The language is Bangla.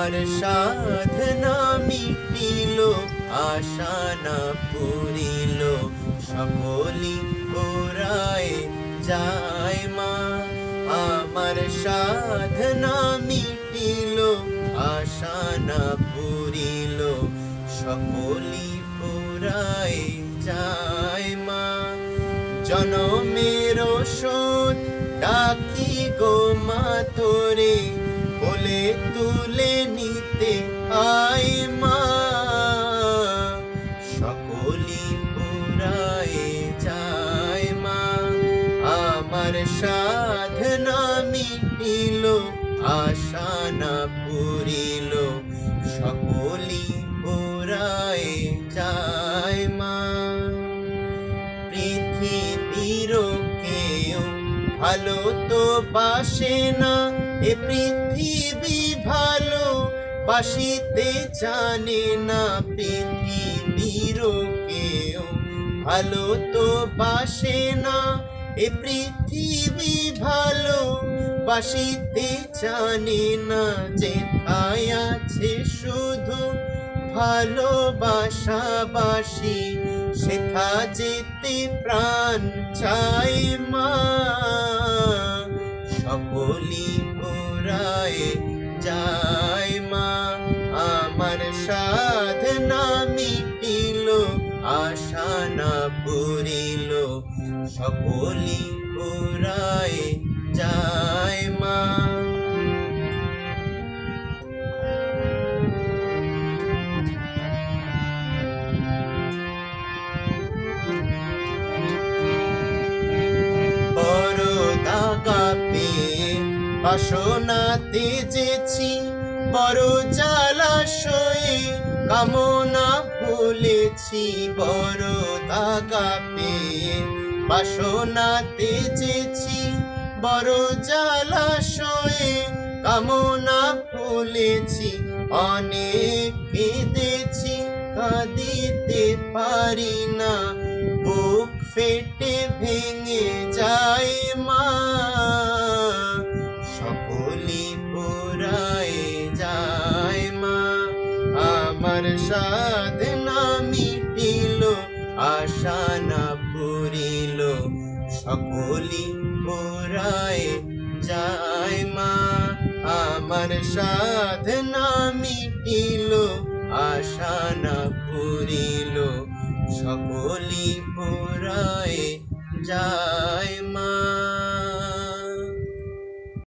আমার সাধনা মিটিল, আশা না পুরিল, সকলি পুরায় যায় মা। আমার সাধনা মিটিল, আশা না পুরিল, সকলি পুরায় যায় মা। জনমের শোধ ডাকি গো মা তোরে, বলে তুলে নিতে আয় মা। সকলি পুরায় যায় মা। আমার সাধনা মিটিল, আশা না পুরিল, সকলি পুরায় যায় মা। পৃথিবীর কেউ ভালো তো বাসে না, এ পৃথিবী ভালো বাসিতে জানে না। পৃথিবীর কেউ ভালো তো বাসে না, এ পৃথিবী ভালো বাসিতে জানে না। যেথায় আছে শুধু ভালোবাসাবাসি, সেথা যেতে প্রাণ চাই মা। সকলি পুরায় যায় মা। আমার সাধনা মিটিল, আশা না পুরিল, সকলি পুরায় যায় মা। বড় দাগা পেয়ে বাসনা তেজেছি, বড় জলাশয়ে কামনা ভুলেছি। বড় দাগা পেয়ে বাসনা তেজেছি, বড় জলাশয়ে কামনা ভুলেছি। অনেক কেঁদেছি, কাঁদিতে পারি না, বুক ফেটে ভেঙে যায় মা। সকলি পুরায় যায় মা। আমার সাধনা মিটিল, আশা না পুরিল, সকলি পুরায় যায় মা। আমার সাধনা মিটিল, আশা না পুরিল, সকলি পুরায় যায়।